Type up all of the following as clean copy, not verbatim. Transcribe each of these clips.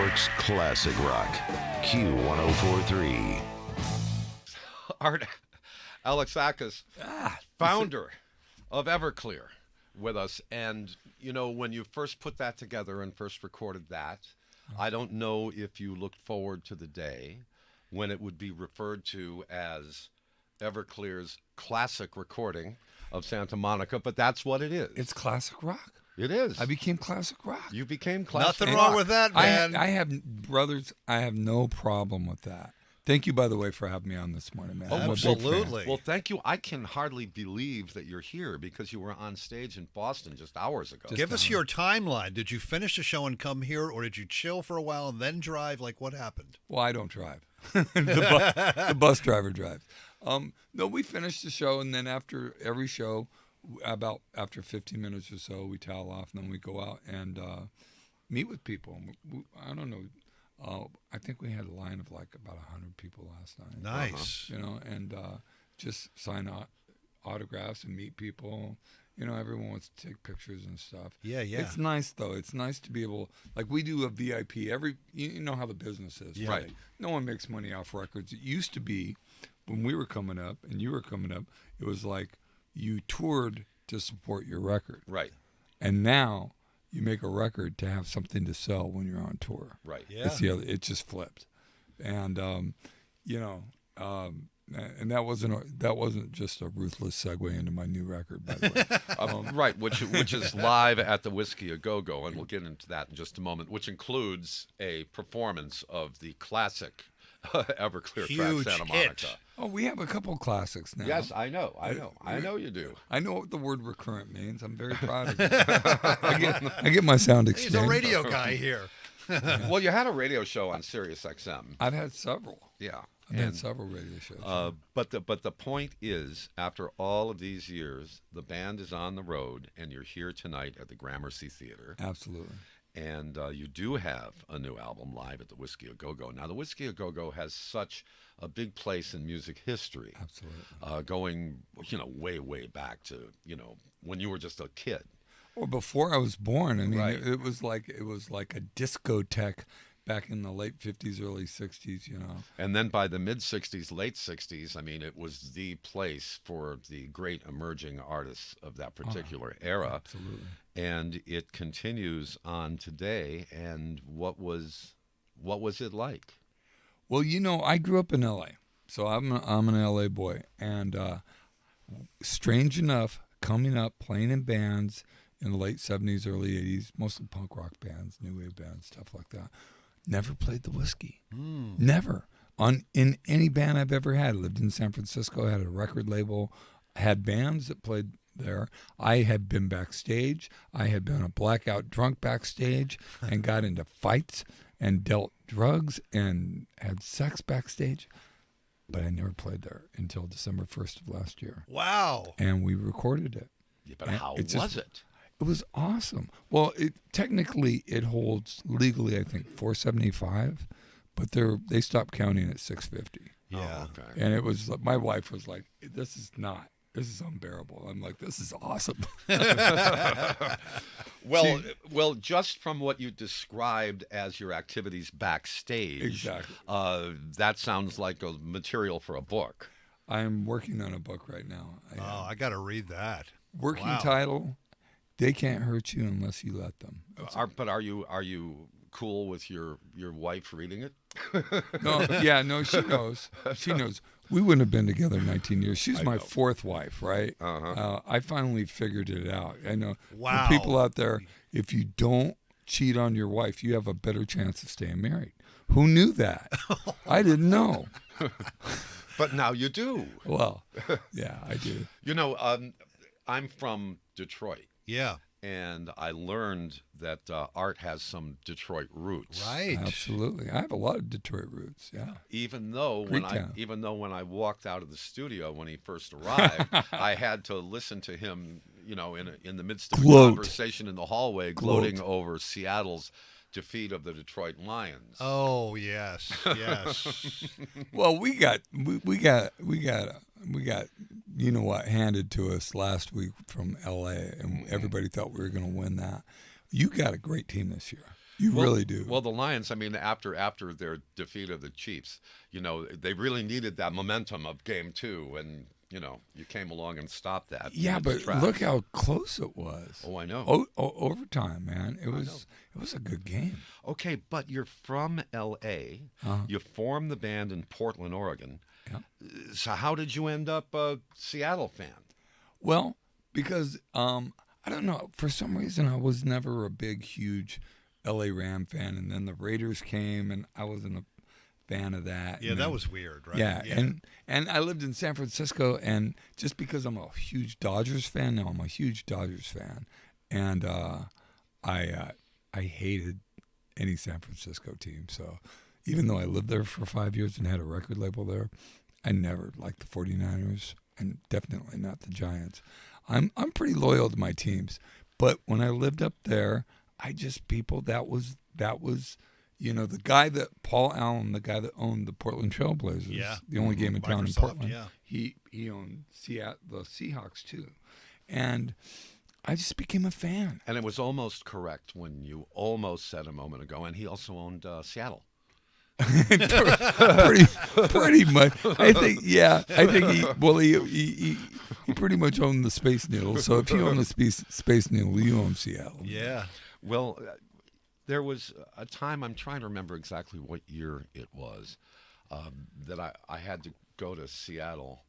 York's classic rock, Q1043. Art Alexakis, founder of Everclear, with us. And, you know, when you first put that together and first recorded that, I don't know if you looked forward to the day when it would be referred to as Everclear's classic recording of Santa Monica, but that's what it is. It's classic rock. It is. I became classic rock. You became classic Nothing rock. wrong with that, man. I have brothers. I have no problem with that. Thank you, by the way, for having me on this morning, man. I'm a big fan. Absolutely. Well, thank you. I can hardly believe that you're here because you were on stage in Boston just hours ago. Give us your timeline. Did you finish the show and come here, or did you chill for a while and then drive? Like, what happened? Well, I don't drive. the bus driver drives. No, we finished the show, and then after every show, after 15 minutes or so, we towel off, and then we go out and meet with people. I don't know. I think we had a line of like about 100 people last night. Nice. You know, and just sign autographs and meet people. You know, everyone wants to take pictures and stuff. Yeah. It's nice, though. It's nice to be able, like we do a VIP. You know how the business is. Yeah. Right. No one makes money off records. It used to be, when we were coming up and you were coming up, it was like you toured to support your record. Right. And now you make a record to have something to sell when you're on tour. Right. Yeah. It's the other. It just flipped, and you know, and that wasn't just a ruthless segue into my new record, by the way. Right, which is live at the Whiskey A Go Go, and we'll get into that in just a moment. Which includes a performance of the classic Everclear Huge track Santa hit. Monica. Oh, we have a couple classics now. Yes, I know you do. I know what the word recurrent means. I'm very proud of it. I get my sound exchange. He's a radio guy here. Well, you had a radio show on Sirius XM. I've had several. Yeah. I've had several radio shows. But the point is, after all of these years, the band is on the road, and you're here tonight at the Gramercy Theater. Absolutely. And you do have a new album live at the Whiskey A Go Go. Now, the Whiskey A Go Go has such a big place in music history. Absolutely. Going, way, way back to, when you were just a kid. Or before I was born. I mean, Right. it was like a discotheque back in the late 50s, early 60s, And then by the mid-'60s, late '60s, I mean, it was the place for the great emerging artists of that particular era. Absolutely. And it continues on today. And what was it like? Well, I grew up in L.A., so I'm an L.A. boy. And strange enough, coming up, playing in bands in the late 70s, early 80s, mostly punk rock bands, new wave bands, stuff like that, never played the Whiskey. Never. In any band I've ever had. I lived in San Francisco, had a record label, had bands that played there. I had been backstage. I had been a blackout drunk backstage and got into fights and dealt drugs and had sex backstage. But I never played there until December 1st of last year. Wow. And we recorded it. Yeah, but And how it's was just- it? It was awesome. Well, technically it holds legally, I think, 475, but they stopped counting at 650. Yeah. Oh, okay. And it was, my wife was like, this is unbearable. I'm like, this is awesome. Well, just from what you described as your activities backstage, Exactly. That sounds like a material for a book. I'm working on a book right now. I got to read that. Working Wow. title, They Can't Hurt You Unless You Let Them. But are you cool with your wife reading it? No, she knows. She knows. We wouldn't have been together 19 years. She's my fourth wife, right? Uh-huh. I finally figured it out. I know. Wow. For people out there, if you don't cheat on your wife, you have a better chance of staying married. Who knew that? I didn't know. But now you do. Well, yeah, I do. I'm from Detroit. Yeah. And I learned that Art has some Detroit roots. Right. Absolutely. I have a lot of Detroit roots, yeah. Even though Greektown. when I walked out of the studio when he first arrived, I had to listen to him, in the midst of a Gloat. conversation in the hallway, gloating over Seattle's defeat of the Detroit Lions. Oh, yes. Yes. Well, we got handed to us last week from LA, and everybody thought we were going to win that. You got a great team this year. You Well, really do. Well, the Lions, I mean, after their defeat of the Chiefs, they really needed that momentum of game 2, and you came along and stopped that. yeah, in its but tracks. look how close it was. Oh, I know. Overtime, man. It was a good game. Okay, but you're from L.A. Uh-huh. You formed the band in Portland, Oregon. Yeah. So how did you end up a Seattle fan? Well, because I don't know, for some reason I was never a big, huge L.A. Ram fan, and then the Raiders came, and I wasn't a fan of that. Yeah, and that then- was weird, right? Yeah, and I lived in San Francisco, and just because I'm a huge Dodgers fan now, I'm a huge Dodgers fan, and I hated any San Francisco team. So even though I lived there for 5 years and had a record label there, I never liked the 49ers, and definitely not the Giants. I'm pretty loyal to my teams, but when I lived up there, that was the guy that Paul Allen, the guy that owned the Portland Trailblazers, Yeah. the only game in town in Microsoft, Portland. yeah. He owned the Seahawks too, and I just became a fan. And it was almost correct when you almost said a moment ago, and he also owned Seattle. pretty much. I think he pretty much owned the Space Needle. So if you own the Space Needle, you own Seattle. Yeah. Well, there was a time, I'm trying to remember exactly what year it was, that I had to go to Seattle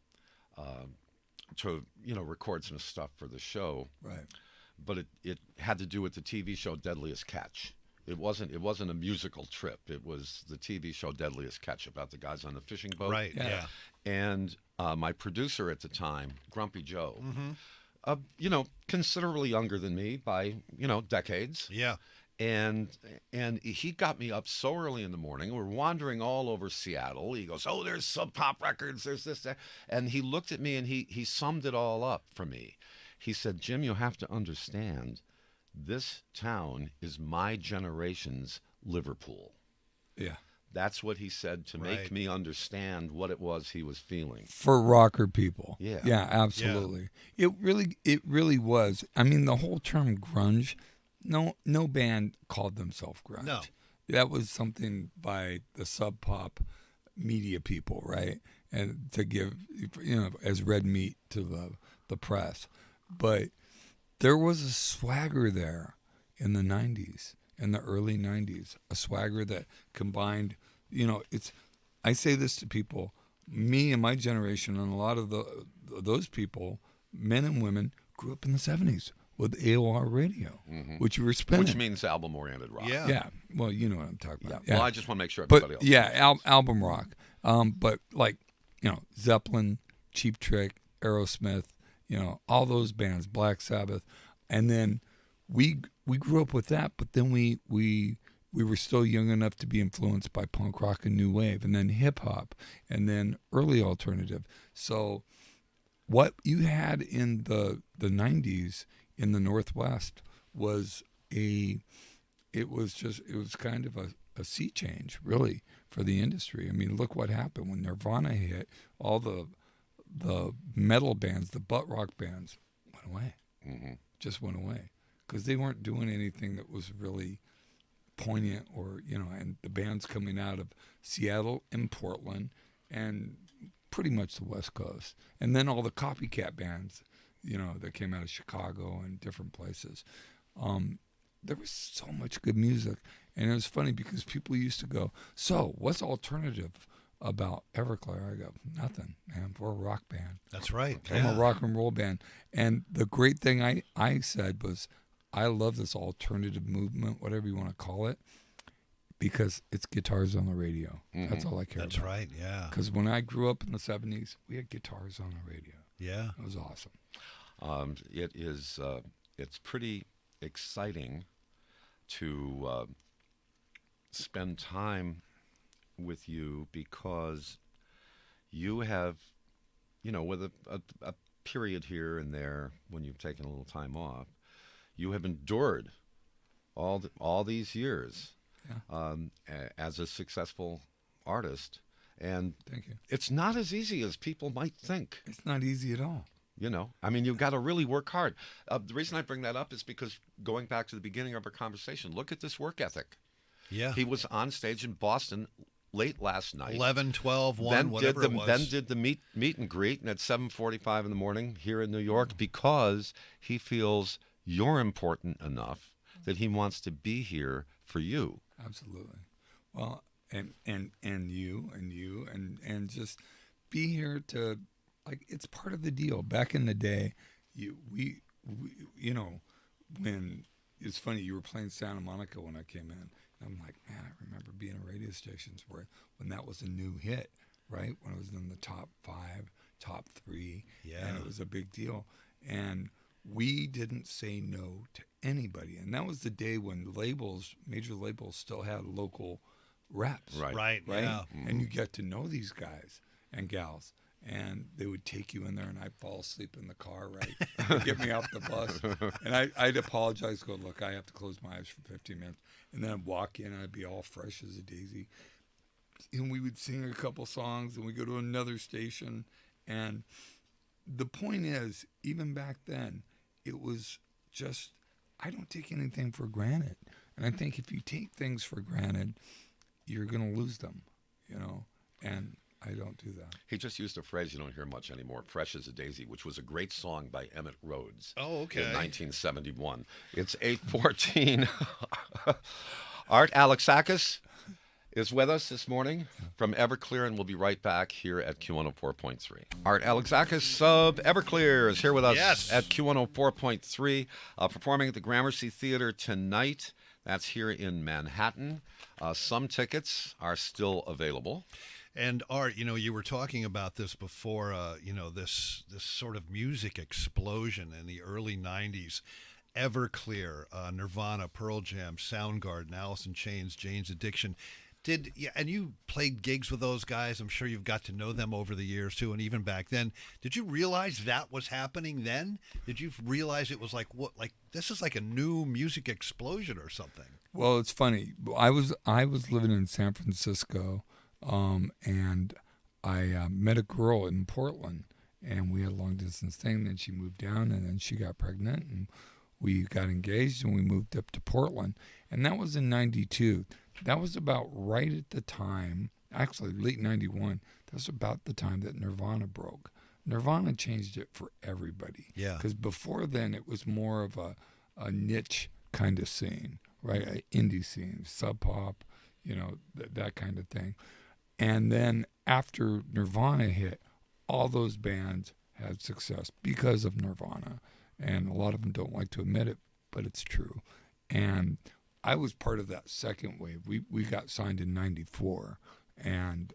to record some stuff for the show. Right. But it had to do with the TV show Deadliest Catch. It wasn't a musical trip. It was the TV show Deadliest Catch about the guys on the fishing boat. Right. Yeah. And my producer at the time, Grumpy Joe, considerably younger than me by decades. Yeah. And he got me up so early in the morning. We're wandering all over Seattle. He goes, "Oh, there's Sub Pop Records. There's this, that." And he looked at me and he summed it all up for me. He said, "Jim, you have to understand, this town is my generation's Liverpool." Yeah. That's what he said to make Right. me understand what it was he was feeling. For rocker people. Yeah. Yeah, absolutely. It really was. I mean, the whole term grunge, no band called themselves grunge. No. That was something by the Sub Pop media people, right? And to give as red meat to the press. But there was a swagger there in the 90s, in the early 90s, a swagger that combined, I say this to people, me and my generation and a lot of those people, men and women, grew up in the 70s with AOR radio, which you were spinning. Which means album-oriented rock. Yeah. Yeah, well, you know what I'm talking about. Well, I just want to make sure But everybody else. yeah, album rock. But like, Zeppelin, Cheap Trick, Aerosmith, all those bands, Black Sabbath, and then we grew up with that. But then we were still young enough to be influenced by punk rock and new wave, and then hip hop, and then early alternative. So what you had in the 90s in the Northwest was it was kind of a sea change, really, for the industry. I mean, look what happened when Nirvana hit. All the metal bands, the butt rock bands, went away. Just went away because they weren't doing anything that was really poignant, or and the bands coming out of Seattle and Portland and pretty much the West Coast, and then all the copycat bands, that came out of Chicago and different places. There was so much good music, and it was funny because people used to go, "So, what's alternative about Everclear?" I go, "Nothing, man. We're a rock band. That's right. I'm a rock and roll band." And the great thing I said was, I love this alternative movement, whatever you want to call it, because it's guitars on the radio. That's all I care That's about. right. Yeah. Because when I grew up in the 70s, we had guitars on the radio. Yeah. It was awesome. It is. It's pretty exciting to spend time with you because you have, with a period here and there when you've taken a little time off, you have endured all these years as a successful artist, and Thank you. it's not as easy as people might think. It's not easy at all. I mean, you've got to really work hard. The reason I bring that up is because going back to the beginning of our conversation, look at this work ethic. Yeah. He was on stage in Boston late last night. 11, 12, 1, whatever it was. Then did the meet and greet, and at 7:45 in the morning here in New York, because he feels you're important enough that he wants to be here for you. Absolutely. Well, and you and just be here to, like, it's part of the deal. Back in the day, we when it's funny, you were playing Santa Monica when I came in. I'm like, man, I remember being at radio stations when that was a new hit, right? When it was in the top 5, top 3, and it was a big deal. And we didn't say no to anybody. And that was the day when major labels still had local reps. Right. Yeah. And you get to know these guys and gals. And they would take you in there, and I'd fall asleep in the car, right? Get me off the bus. And I'd apologize, go, look, I have to close my eyes for 15 minutes. And then I'd walk in, and I'd be all fresh as a daisy. And we would sing a couple songs, and we'd go to another station. And the point is, even back then, it was just, I don't take anything for granted. And I think if you take things for granted, you're going to lose them, and I don't do that. He just used a phrase you don't hear much anymore, fresh as a daisy, which was a great song by Emmett Rhodes. Oh, okay. In 1971. It's 8:14. Art Alexakis is with us this morning from Everclear, and we'll be right back here at Q104.3. Art Alexakis of Everclear is here with us at Q104.3, performing at the Gramercy Theater tonight. That's here in Manhattan. Some tickets are still available. And Art, you were talking about this before, this sort of music explosion in the early 90s. Everclear, Nirvana, Pearl Jam, Soundgarden, Alice in Chains, Jane's Addiction. And you played gigs with those guys. I'm sure you've got to know them over the years, too, and even back then. Did you realize that was happening then? Did you realize it was like this is like a new music explosion or something? Well, it's funny. I was living in San Francisco, and I met a girl in Portland, and we had a long-distance thing. Then she moved down, and then she got pregnant, and we got engaged, and we moved up to Portland. And that was in 92. That was about right at the time, actually late 91, that was about the time that Nirvana broke. Nirvana changed it for everybody. Yeah. Because before then, it was more of a niche kind of scene, right? An indie scene, sub pop, that kind of thing. And then after Nirvana hit, all those bands had success because of Nirvana. And a lot of them don't like to admit it, but it's true. And I was part of that second wave. We got signed in 94. And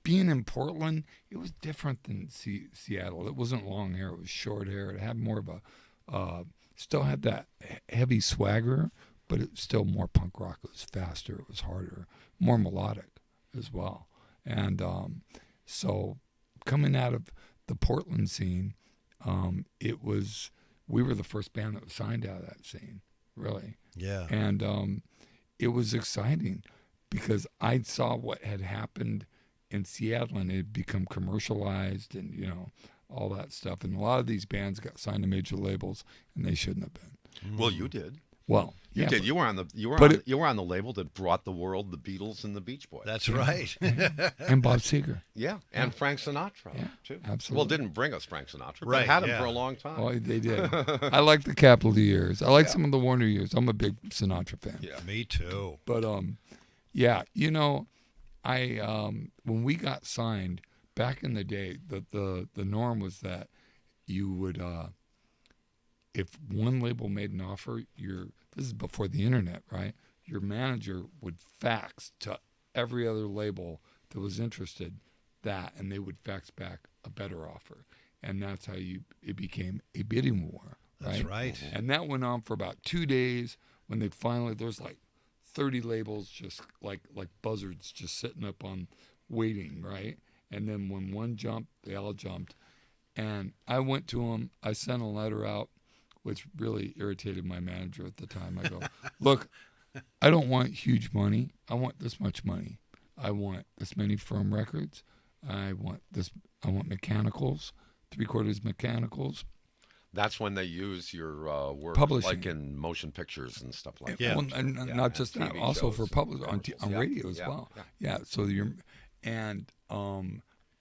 being in Portland, it was different than Seattle. It wasn't long hair. It was short hair. It had more of a, still had that heavy swagger, but it was still more punk rock. It was faster. It was harder, more melodic as well. And so coming out of the Portland scene, we were the first band that was signed out of that scene, really. Yeah. And it was exciting because I saw what had happened in Seattle, and it had become commercialized and, all that stuff. And a lot of these bands got signed to major labels, and they shouldn't have been. Well, you did. Well, You yeah, did. You were on the label that brought the world the Beatles and the Beach Boys. That's right. and Bob Seger. Yeah, and Frank Sinatra, too. Absolutely. Well, didn't bring us Frank Sinatra, but Right, had him yeah. for a long time. Oh, they did. I like the Capitol years. I like some of the Warner years. I'm a big Sinatra fan. Yeah. Me too. But when we got signed back in the day, the norm was that you would if one label made an offer, this is before the internet, right? Your manager would fax to every other label that was interested and they would fax back a better offer. And that's how it became a bidding war, right? That's right. And that went on for about 2 days when there's like 30 labels just like buzzards just sitting up on waiting, right? And then when one jumped, they all jumped. And I went to them, I sent a letter out, which really irritated my manager at the time. I go, look, I don't want huge money. I want this much money. I want this many firm records. I want mechanicals. 3/4 mechanicals. That's when they use your work, Publishing. like in motion pictures and stuff like Yeah. that. Well, and Yeah, not just that, TV also for shows, on commercials. Yeah, radio as yeah, well. yeah. Yeah. So you're, and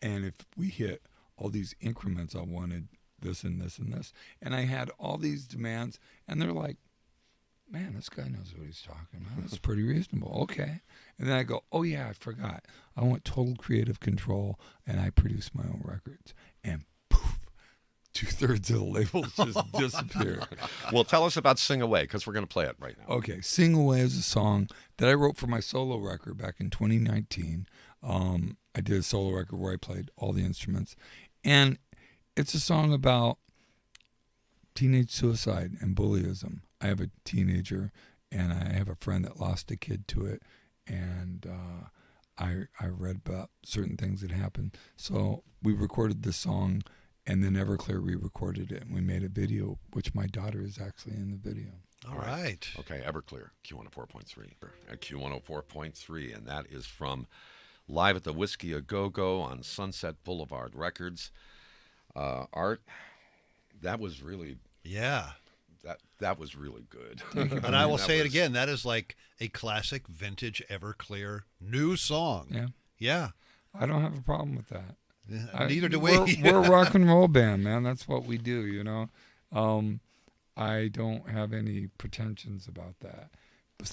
if we hit all these increments, I wanted this and this and this, and I had all these demands, and they're like, man, this guy knows what he's talking about. That's pretty reasonable. Okay. And then I go, oh yeah, I forgot. I want total creative control, and I produce my own records, and poof, 2/3 of the labels just disappear. Well, tell us about Sing Away, because we're going to play it right now. Okay, Sing Away is a song that I wrote for my solo record back in 2019. I did a solo record where I played all the instruments. And it's a song about teenage suicide and bullyism. I have a teenager, and I have a friend that lost a kid to it. And I read about certain things that happened. So we recorded this song, and then Everclear re-recorded it, and we made a video, which my daughter is actually in the video. All right. Okay, Everclear, Q104.3. At Q104.3, and that is from Live at the Whiskey A Go-Go on Sunset Boulevard Records. Art, that was really Yeah. that was really good. And I will say it again. That is like a classic vintage Everclear new song. Yeah. Yeah. I don't have a problem with that. Neither do we. We're a rock and roll band, man. That's what we do, you know. I don't have any pretensions about that.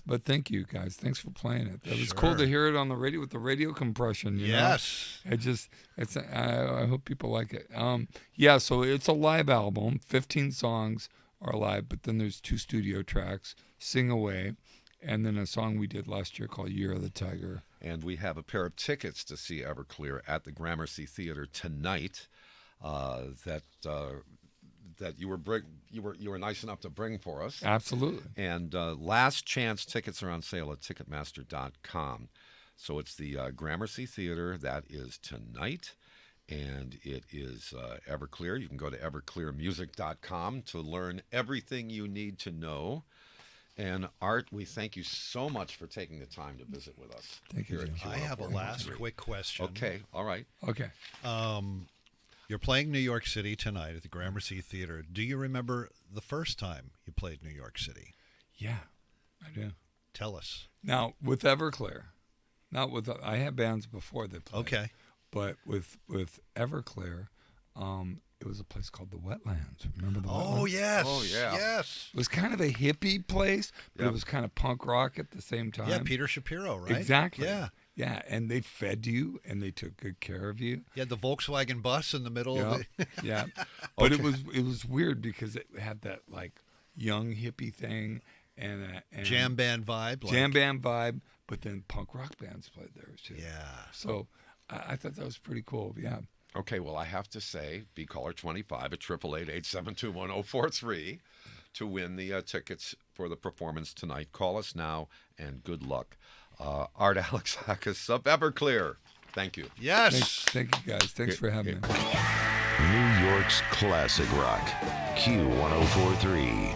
But thank you, guys. Thanks for playing it. It was cool Sure. to hear it on the radio with the radio compression. You Yes. know? I hope people like it. Yeah, so it's a live album. 15 songs are live, but then there's 2 studio tracks, Sing Away, and then a song we did last year called Year of the Tiger. And we have a pair of tickets to see Everclear at the Gramercy Theater tonight. That you were nice enough to bring for us. Absolutely. And last chance tickets are on sale at Ticketmaster.com. So it's the Gramercy Theater. That is tonight. And it is Everclear. You can go to everclearmusic.com to learn everything you need to know. And Art, we thank you so much for taking the time to visit with us. Thank you, here at Jim. I have a last Q104.3. quick question. Okay, all right. Okay. You're playing New York City tonight at the Gramercy Theater. Do you remember the first time you played New York City? Yeah, I do. Tell us. Now, with Everclear, not with I had bands before that played. Okay. But with Everclear, it was a place called the Wetlands. Remember the Wetlands? Oh, yes. Oh, yeah. Yes. It was kind of a hippie place, but Yep. it was kind of punk rock at the same time. Yeah, Peter Shapiro, right? Exactly. Yeah. Yeah, and they fed you and they took good care of you. You had the Volkswagen bus in the middle Yeah, of the... yeah. But it was weird because it had that like young hippie thing and jam band vibe. jam band vibe, but then punk rock bands played there too. Yeah. So I thought that was pretty cool. Yeah. Okay, well, I have to say, be caller 25 at 888-872-1043 to win the tickets for the performance tonight. Call us now, and good luck. Art Alexakis of Everclear. Thank you. Yes. Thank you guys. Thanks for having me. New York's classic rock, Q1043.